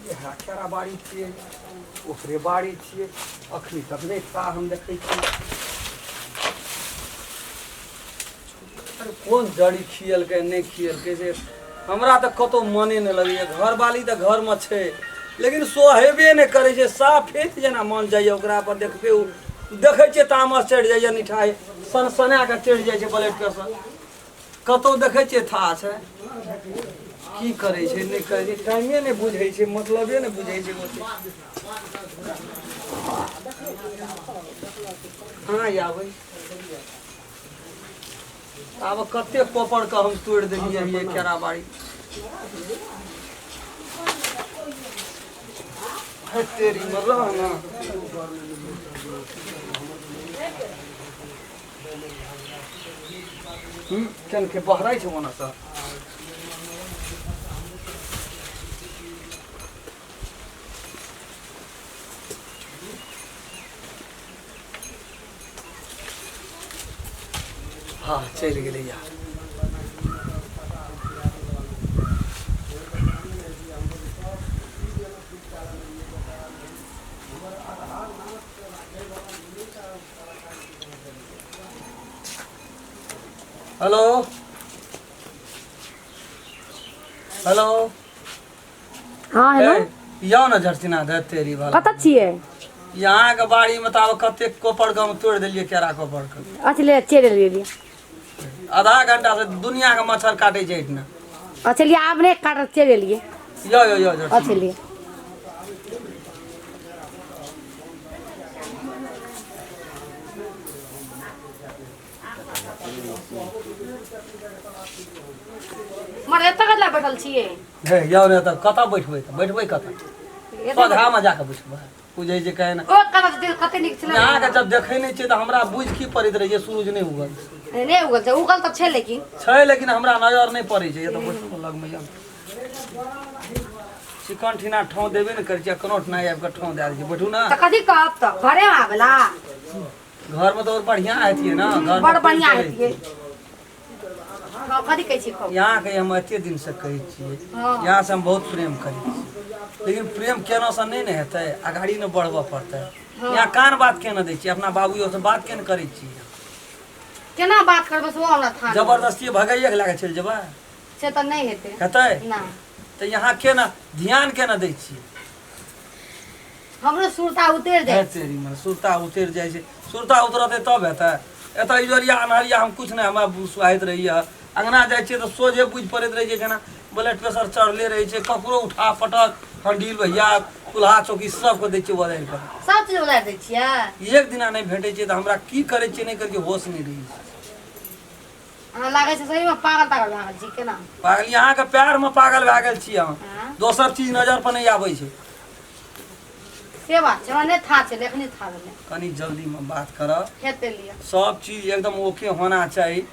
इएह केरा बाड़ी छियै ओकरे बाड़ी छियै अखनी तक नहि था हम देखै छी कोन जड़ी खियलकै नहि खियलकै से हमरा तऽ कतहु मने नहि लगैए घरवाली तऽ घरमे छै लेकिन सोहेबे नहि करै छै साफेत जेना मन जाइए ओकरा पर देखबे देखै छियै तामस चढ़ि जाइए निठाइ सनसना कऽ चढ़ि जाइ छै ब्लड प्रेशर कतहु देखै छियै था छै की करै छै नहि करै छै टाइमे नहि बुझै छै मतलबे नहि बुझै छै हाँ आबै आब कतेक पोपड़ के हम तोड़ि देलियै ये केरा बाड़ी तेरी में रह ना केन के बहराइ छै ओना से हाँ चलि गेलै यार हेलो हेलो हाँ हेलो जाओ ना झरसिना दे तेरी वाला कतऽ छियै यहाँ के बाड़ी में तो कते कोपर गम तोड़ दिलिए केरा कोपर के अच्छा ले चलि एलियै आधा घंटा से दुनिया के मच्छर काटे छै इतना अच्छा लिए आब नहि काटत चलि एलियै यो अच्छा लिए मर एतऽ कतला बैठल छियै हे यो ने त कतऽ बैठबै कतऽ पौधा में जाके बैठबै बुझै छै कहे ना ओ कते नीक छलै यहाँ के जब देखै नहीं छियै तऽ हमरा बुझ की पड़ैत रहै छै सूरज नहीं उगल नहि उगल छै उगल तऽ छै लेकिन हमरा नजर नहीं पड़ै छै ये तो बैठो लग में चिकन ठिना ठाव देबे ने करै छै कोनो ठिना आबि के ठाव दे दै छै बैठू ना तऽ कथी कहब तऽ घरे में आवेला घर में तो और बढ़िया आतिए ना घर बड़ बढ़िया हेतिए कथी कहै छी यहाँ के हम एते दिन से कहै छियै यहाँ से हम बहुत प्रेम करै छी लेकिन प्रेम केना से नहीं ने हेतै आगाड़ी ने बढ़बऽ पड़तै यहाँ कान बात केना दै छियै अपना बाबूओ से बात केना करै छियै केना बात करबै से हमरा था जबरदस्ती भगाइए के लए चलि जेबै से तऽ नहीं हेतै हेतै ना तऽ यहाँ केना ध्यान केना दै छियै हमरो सुरता उतरि जाइ तेरी में सुरता उतरि जाइ छै सुरता उतरतै तब हेतै एतऽ इजोरिया अनहरिया हम कुछ नहीं हमरा सुहाइत रहिए अंगना जाइ छियै तऽ सोझे बुझि पड़ैत रहै छै जेना ब्लड प्रेशर चढ़ले रहै छै ककरो उठा पटक हंडील भैया चूल्हा चौकी सबके दै छियै बदलि कऽ सब चीज उतारि दै छियै एक दिना नहीं भेटै छै तऽ हमरा की करै छियै नहीं करै छियै होश नहीं रहै छै अहाँ लागै छै सही में पागल तागल लागल छी केना पागल यहाँ के पैर में पागल भए गेल छियै हम दोसर चीज नजर पर नहीं आबै छै से बात छै हमरा नहीं था छै लेकिन था भेलै कनी जल्दी में बात करब हेतै लिया सब चीज एकदम ओके होना चाहिए